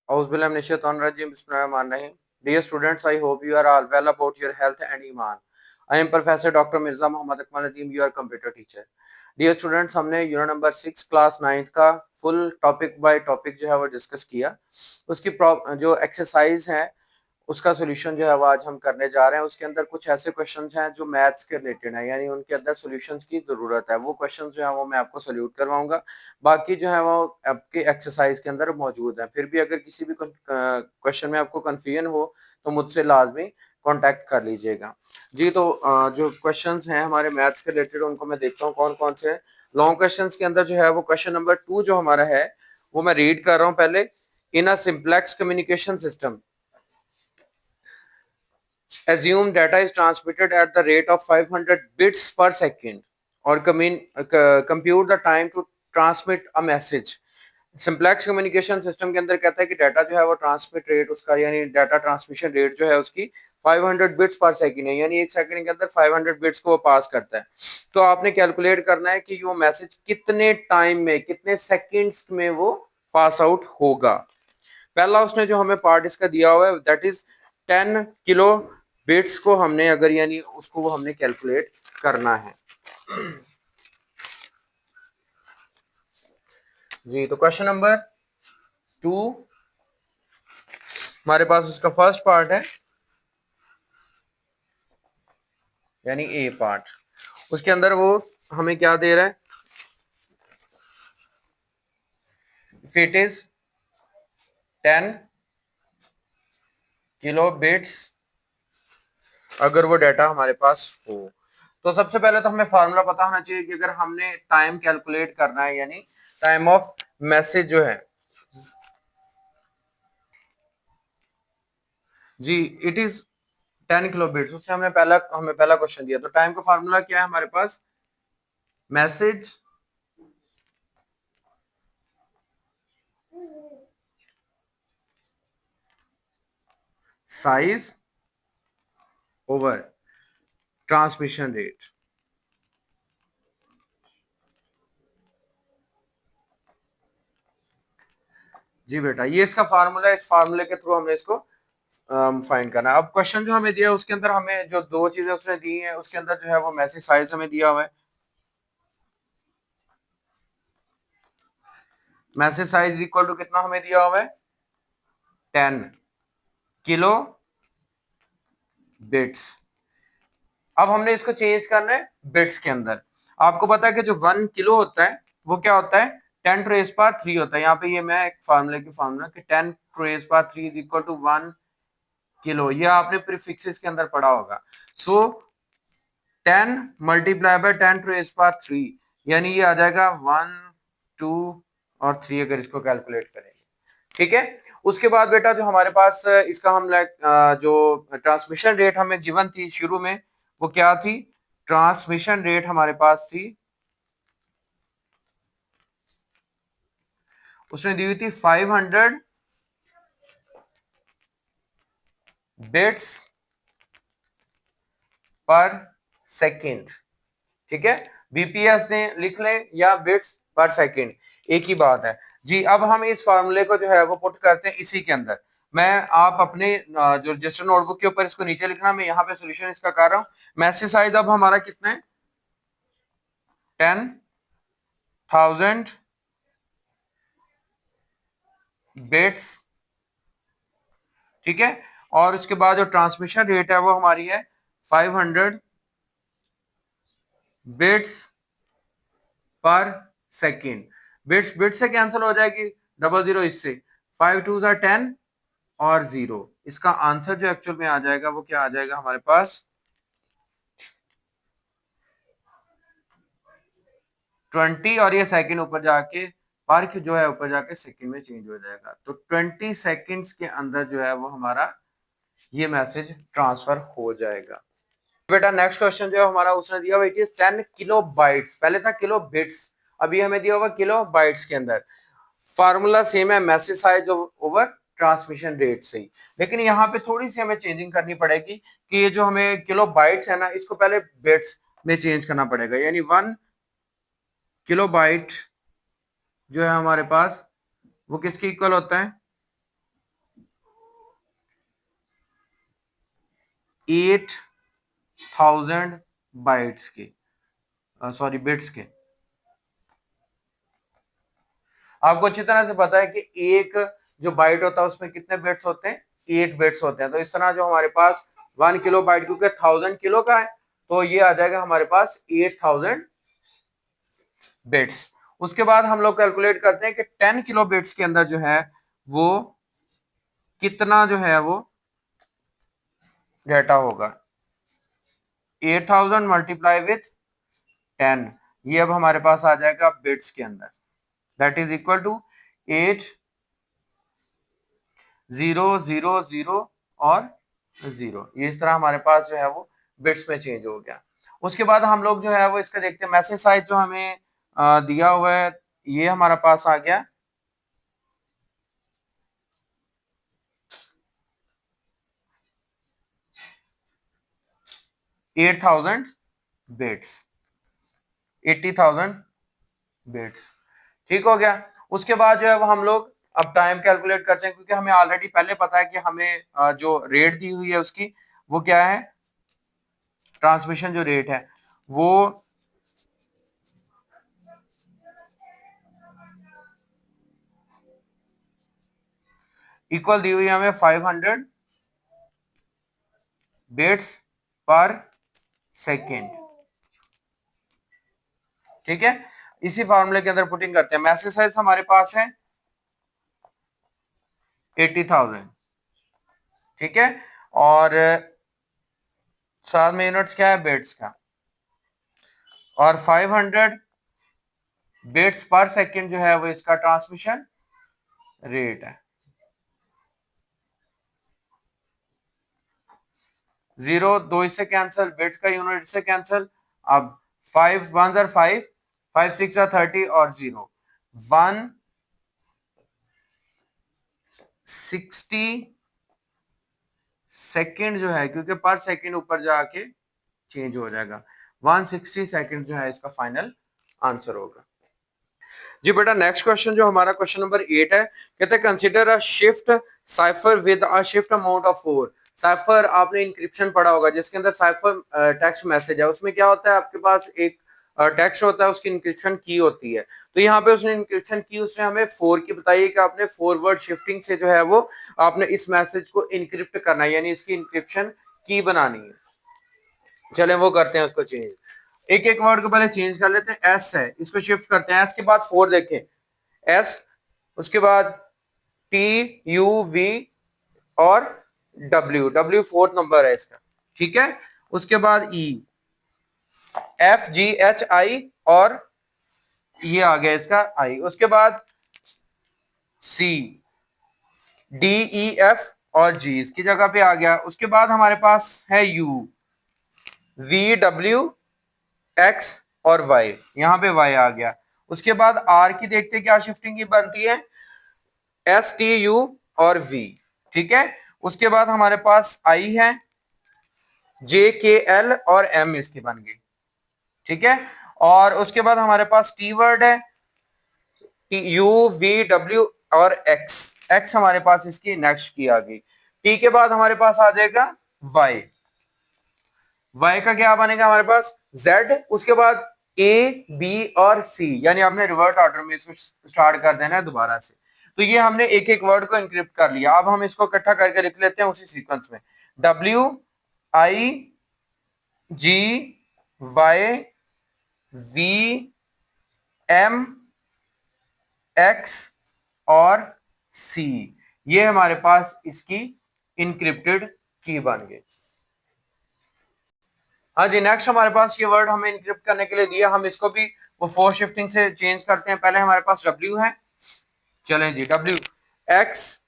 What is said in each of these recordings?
Dear students, I hope you are all well about your health and iman. I am Professor Dr. Mirza Muhammad Akmal Nadeem, your computer teacher. Dear students, हमने unit number 6 class 9th का full topic by topic जो है वो discuss किया। उसकी जो exercise है उसका सोल्यूशन जो है वो आज हम करने जा रहे हैं। उसके अंदर कुछ ऐसे क्वेश्चंस हैं जो मैथ्स के रिलेटेड हैं, यानी उनके अंदर सॉल्यूशंस की ज़रूरत है। वो क्वेश्चंस जो है वो मैं आपको सॉल्यूट करवाऊंगा, बाकी जो है वो आपके एक्सरसाइज के अंदर मौजूद है। फिर भी अगर किसी भी क्वेश्चन में आपको कन्फ्यूजन हो तो मुझसे लाजमी कांटेक्ट कर लीजिएगा जी। तो जो क्वेश्चंस हैं हमारे मैथ्स के रिलेटेड उनको मैं देखता हूँ कौन कौन से हैं। लॉन्ग क्वेश्चंस के अंदर जो है वो क्वेश्चन नंबर 2 जो हमारा है वो मैं रीड कर रहा हूँ पहले। In a simplex communication system assume data is transmitted at the rate of 500 bits per second or compute the time to transmit a message। Simplex communication system के अंदर कहता है कि डाटा जो है वो ट्रांसमिट रेट उसका यानी डाटा ट्रांसमिशन रेट जो है उसकी 500 बिट्स पर सेकंड है, यानी एक सेकंड के अंदर 500 बिट्स को वो पास करता है। तो आपने कैलकुलेट करना है कि वो मैसेज कितने टाइम में कितने सेकंड्स में वो पास आउट होगा। पहला उसने जो हमें पार्ट इसका दिया हुआ है दैट इज 10 किलो बिट्स को हमने अगर यानी उसको वो हमने कैलकुलेट करना है जी। तो क्वेश्चन नंबर 2 हमारे पास उसका फर्स्ट पार्ट है यानी ए पार्ट। उसके अंदर वो हमें क्या दे रहा है, if it is 10 kilo bits अगर वो डाटा हमारे पास हो। तो सबसे पहले तो हमें फार्मूला पता होना चाहिए कि अगर हमने टाइम कैलकुलेट करना है यानी टाइम ऑफ मैसेज जो है जी इट इज 10 किलो बिट्स। उससे हमें पहला क्वेश्चन दिया। तो टाइम का फार्मूला क्या है हमारे पास, message size over transmission rate. जी बेटा ये इसका फार्मूला है, इस फार्मूले के थ्रू हमने इसको फाइंड करना है। अब क्वेश्चन जो हमें दिया है उसके अंदर हमें जो दो चीजें उसने दी हैं उसके अंदर जो है वो मैसेज साइज हमें दिया हुआ है। मैसेज साइज इक्वल टू कितना हमें दिया हुआ है 10 किलो बिट्स। अब हमने इसको चेंज करना है बिट्स के अंदर। आपको पता है कि जो 1 किलो होता है वो क्या होता है 10 टू रेज पावर 3 होता है। यहाँ पे ये मैं एक फार्मूला कि 10 to raise power 3 is equal to 1 kilo. ये आपने प्रीफिक्सेस के अंदर पढ़ा होगा। So 10 multiply by 10 to raise power 3 यानी ये आ जाएगा 1 2 और 3 अगर इसको कैलकुलेट करेंगे। ठीक है। उसके बाद बेटा जो हमारे पास इसका हम जो ट्रांसमिशन रेट हमें गिवन थी शुरू में वो क्या थी, ट्रांसमिशन रेट हमारे पास थी उसने दी हुई थी 500 बिट्स पर सेकेंड। ठीक है, बीपीएस ने लिख लें या बिट्स पर सेकेंड एक ही बात है जी। अब हम इस फार्मूले को जो है वो पुट करते हैं इसी के अंदर। मैं आप अपने जो रजिस्टर नोटबुक के ऊपर इसको नीचे लिखना, मैं यहाँ पे सोल्यूशन इसका कर रहा हूँ। मैसेज साइज अब हमारा कितना है 10,000 बिट्स। ठीक है, और उसके बाद जो ट्रांसमिशन रेट है वो हमारी है 500 बिट्स पर सेकेंड। बिट्स बिट्स से कैंसिल हो जाएगी, डबल जीरो इससे, 5 2 10 और 0। इसका आंसर जो एक्चुअल में आ जाएगा वो क्या आ जाएगा हमारे पास 20 और ये सेकंड ऊपर जाके पर जो है ऊपर जाके सेकंड में चेंज हो जाएगा। तो 20 सेकंड्स के अंदर जो है वो हमारा ये मैसेज ट्रांसफर हो जाएगा। बेटा नेक्स्ट क्वेश्चन जो है हमारा उसने दिया हुआ इट इज 10 किलो बाइट्स, पहले था किलो बिट्स, अभी हमें दिया हुआ किलो बाइट्स के अंदर। फार्मूला सेम है message size over transmission rate से ही, लेकिन यहाँ पे थोड़ी सी हमें चेंजिंग करनी पड़ेगी कि ये जो हमें किलो बाइट्स है ना इसको पहले बिट्स में चेंज करना पड़ेगा। यानी 1 किलो बाइट जो है हमारे पास वो किसके इक्वल होता है 8000 बाइट्स के, सॉरी बिट्स के। आपको अच्छी तरह से पता है कि एक जो बाइट होता है उसमें कितने बिट्स होते हैं, 8 बिट्स होते हैं। तो इस तरह जो हमारे पास 1 किलो बाइट, क्योंकि 1000 किलो का है तो ये आ जाएगा हमारे पास 8000 बिट्स। उसके बाद हम लोग कैलकुलेट करते हैं कि 10 किलो बिट्स के अंदर जो है वो कितना जो है वो डेटा होगा। 8000 मल्टीप्लाई विथ 10, ये अब हमारे पास आ जाएगा बिट्स के अंदर, दैट इज इक्वल टू 8000 और 0। ये इस तरह हमारे पास जो है वो बिट्स में चेंज हो गया। उसके बाद हम लोग जो है वो इसका देखते हैं मैसेज साइज जो हमें दिया हुआ है, ये हमारा पास आ गया 8000 बिट्स, 80,000 बिट्स। ठीक हो गया। उसके बाद जो है वो हम लोग अब टाइम कैलकुलेट करते हैं, क्योंकि हमें ऑलरेडी पहले पता है कि हमें जो रेट दी हुई है उसकी वो क्या है, ट्रांसमिशन जो रेट है वो इक्वल दी हुई है हमें 500 बिट्स पर सेकेंड। ठीक है, इसी फॉर्मूले के अंदर पुटिंग करते हैं। मैसेज साइज हमारे पास है 80,000। ठीक है, और साथ में यूनिट्स क्या है, बिट्स का, और 500 बिट्स पर सेकेंड जो है वो इसका ट्रांसमिशन रेट है। 0 2 इससे कैंसिल, बिट्स का यूनिट इससे कैंसिल। अब 5 1 आर 5, 5 6 आर 30 और 0 160 सेकेंड जो है, क्योंकि पर सेकेंड ऊपर जाके चेंज हो जाएगा, 160 सेकेंड जो है इसका फाइनल आंसर होगा। जी बेटा, नेक्स्ट क्वेश्चन जो हमारा क्वेश्चन नंबर 8 है, कहते हैं consider a shift cipher with a shift amount of 4। Cipher आपने इंक्रिप्शन पढ़ा होगा, जिसके अंदर साइफर टेक्स्ट मैसेज है, उसमें क्या होता है, आपके पास एक टेक्स्ट होता है, उसकी इंक्रिप्शन की होती है। तो यहाँ पे उसने इंक्रिप्शन की, उसने हमें 4 की बताई कि आपने फॉरवर्ड शिफ्टिंग से जो है वो आपने इस मैसेज को इंक्रिप्ट करना है, यानी इसकी इंक्रिप्शन की बनानी है। चले वो करते हैं उसको चेंज, एक एक वर्ड को पहले चेंज कर लेते हैं। एस है, इसको शिफ्ट करते हैं, एस के बाद 4 देखें, एस, उसके बाद टी यू वी और डब्ल्यू, डब्ल्यू फोर्थ नंबर है इसका। ठीक है, उसके बाद ई, एफ जी एच आई और ये आ गया इसका आई, उसके बाद सी डी ई एफ और जी इसकी जगह पे आ गया। उसके बाद हमारे पास है यू, वी डब्ल्यू एक्स और वाई, यहां पे वाई आ गया। उसके बाद आर की देखते क्या शिफ्टिंग की बनती है, एस टी यू और वी। ठीक है, उसके बाद हमारे पास आई है, जे के एल और एम इसकी बन गई। ठीक है, और उसके बाद हमारे पास टी वर्ड है, यू वी डब्ल्यू और एक्स, एक्स हमारे पास इसकी नेक्स्ट की आ गई। टी के बाद हमारे पास आ जाएगा वाई, वाई का क्या बनेगा हमारे पास, जेड, उसके बाद ए बी और सी, यानी आपने रिवर्ट ऑर्डर में इसको स्टार्ट कर देना है दोबारा से। तो ये हमने एक एक वर्ड को इंक्रिप्ट कर लिया। अब हम इसको इकट्ठा करके लिख लेते हैं उसी सीक्वेंस में, W I G Y V M X और सी, ये हमारे पास इसकी इनक्रिप्टेड की बन गई। हाँ जी, नेक्स्ट हमारे पास ये वर्ड हमें इनक्रिप्ट करने के लिए दिया, हम इसको भी वो 4 शिफ्टिंग से चेंज करते हैं। पहले हमारे पास डब्ल्यू है, चलें जी, डब्ल्यू एक्स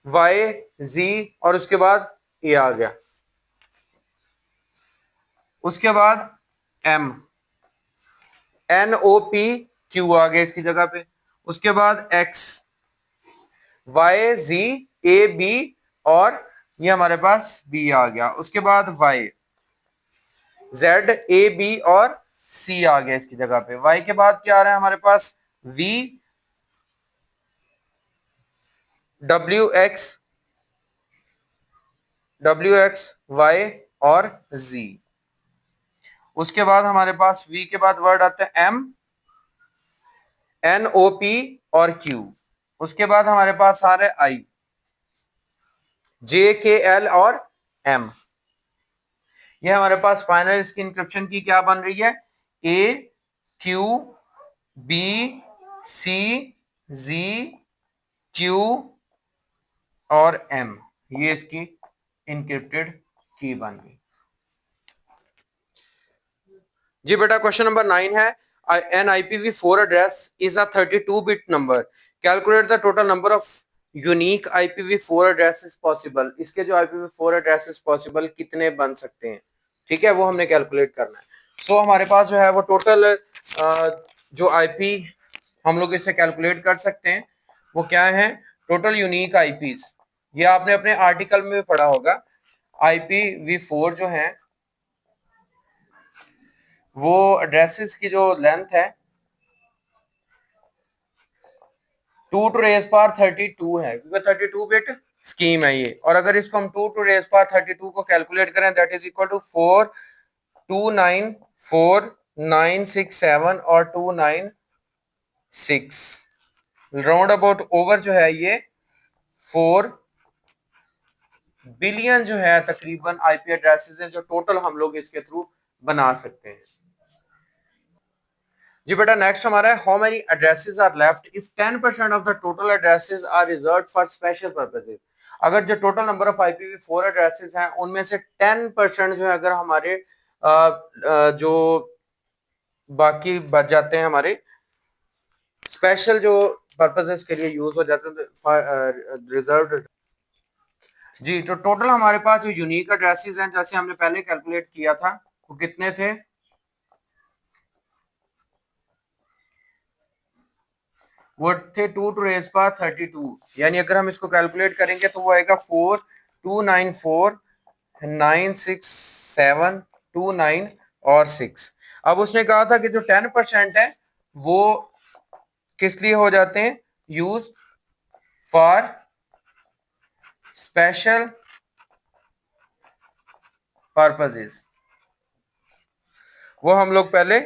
वाई जी और उसके बाद ए आ गया, उसके बाद M N O P Q आ गया इसकी जगह पे, उसके बाद X Y Z A B और ये हमारे पास बी आ गया, उसके बाद वाई जेड ए बी और सी आ गया इसकी जगह पे। वाई के बाद क्या आ रहा है हमारे पास, V W X W X Y और जी। उसके बाद हमारे पास वी के बाद वर्ड आता है एम, एन ओ पी और क्यू। उसके बाद हमारे पास आ रहा है आई, जे के एल और एम। ये हमारे पास फाइनल इसकी इंक्रिप्शन की क्या बन रही है, A Q B C G Q और एम। ये इसकी इनक्रिप्टेड की बन गई। जी बेटा क्वेश्चन नंबर 9 है, an IPv4 address is a 32 bit number, calculate the total number of unique IPv4 addresses possible. इसके जो IPv4 एड्रेसेस पॉसिबल कितने बन सकते हैं, ठीक है, वो हमने कैलकुलेट करना है। सो हमारे पास जो है वो टोटल जो IP हम लोग इससे कैलकुलेट कर सकते हैं वो क्या है, टोटल यूनिक IPs। ये आपने अपने आर्टिकल में भी पढ़ा होगा। IPv4 जो है वो एड्रेसेस की जो लेंथ है 2 टू रेज पावर 32 है, क्योंकि 32 बिट स्कीम है ये। और अगर इसको हम 2 टू रेज पावर 32 को कैलकुलेट करें दैट इज इक्वल टू 4294967 और 296 राउंड अबाउट ओवर जो है ये 4 बिलियन जो है तकरीबन IP एड्रेसेस हैं जो टोटल हम लोग इसके थ्रू बना सकते हैं। जी बेटा नेक्स्ट हमारा है, how many addresses are left if 10% of the total addresses are reserved for special purposes. अगर जो total number of IPv4 addresses हैं उनमें से 10% जो है अगर हमारे जो बाकी बच जाते हैं हमारे स्पेशल जो पर्पसेस के लिए यूज हो जाते हैं रिजर्व्ड। जी तो टोटल हमारे पास जो यूनिक एड्रेसेस हैं जैसे हमने पहले कैलकुलेट किया था वो कितने थे, वो थे 2 टू रेज पावर 32। यानी अगर हम इसको कैलकुलेट करेंगे तो वो आएगा 429496729 और 6। अब उसने कहा था कि जो 10% है वो किस लिए हो जाते हैं, यूज फॉर स्पेशल पर्पसेस। वो हम लोग पहले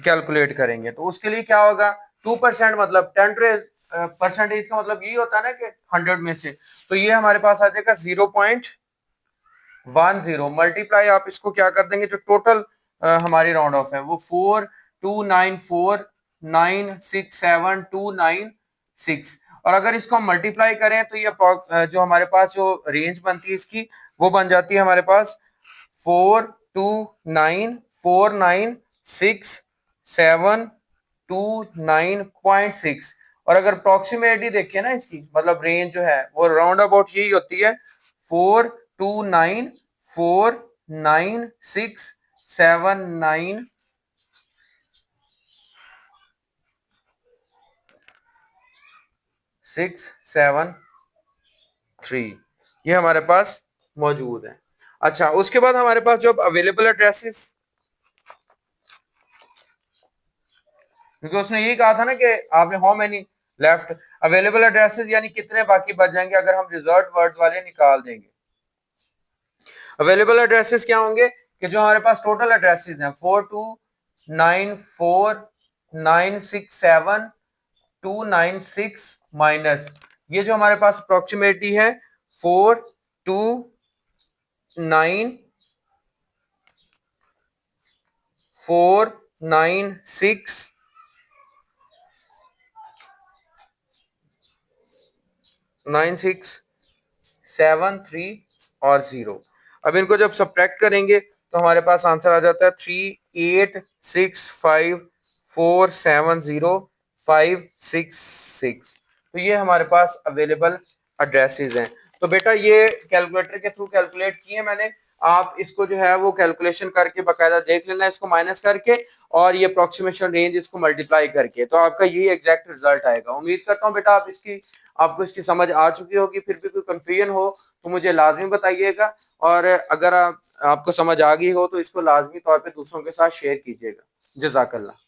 कैलकुलेट करेंगे। तो उसके लिए क्या होगा, 2% मतलब 10% का मतलब यही होता है ना कि 100 में से, तो ये हमारे पास आ जाएगा 0.10 मल्टीप्लाई आप इसको क्या कर देंगे, जो टोटल हमारी राउंड ऑफ है वो 429496729 और अगर इसको हम मल्टीप्लाई करें तो ये जो हमारे पास जो रेंज बनती है इसकी वो बन जाती है हमारे पास 429496729.6। और अगर अप्रोक्सीमेटली देखिए ना इसकी मतलब रेंज जो है वो राउंड अबाउट यही होती है 4294967 ये हमारे पास मौजूद है। अच्छा उसके बाद हमारे पास जो अवेलेबल एड्रेसेस, क्योंकि उसने यही कहा था ना कि आपने how many left available addresses यानी कितने बाकी बच जाएंगे अगर हम रिजर्व वर्ड्स वाले निकाल देंगे। अवेलेबल एड्रेसेस क्या होंगे कि जो हमारे पास टोटल एड्रेसेस हैं 429496729 माइनस ये जो हमारे पास अप्रोक्सीमेटली है 42946 9673 और 0। अब इनको जब सब्ट्रैक्ट करेंगे तो हमारे पास आंसर आ जाता है 3865470566। तो ये हमारे पास अवेलेबल एड्रेसेस हैं। तो बेटा ये कैलकुलेटर के थ्रू कैलकुलेट किए मैंने, आप इसको जो है वो कैलकुलेशन करके बकायदा देख लेना इसको माइनस करके और ये अप्रोक्सीमेशन रेंज इसको मल्टीप्लाई करके, तो आपका ये एग्जैक्ट रिजल्ट आएगा। उम्मीद करता हूँ बेटा आपको इसकी समझ आ चुकी होगी। फिर भी कोई कंफ्यूजन हो तो मुझे लाजमी बताइएगा और अगर आपको समझ आ गई हो तो इसको लाजमी तौर पे दूसरों के साथ शेयर कीजिएगा। जज़ाकल्लाह।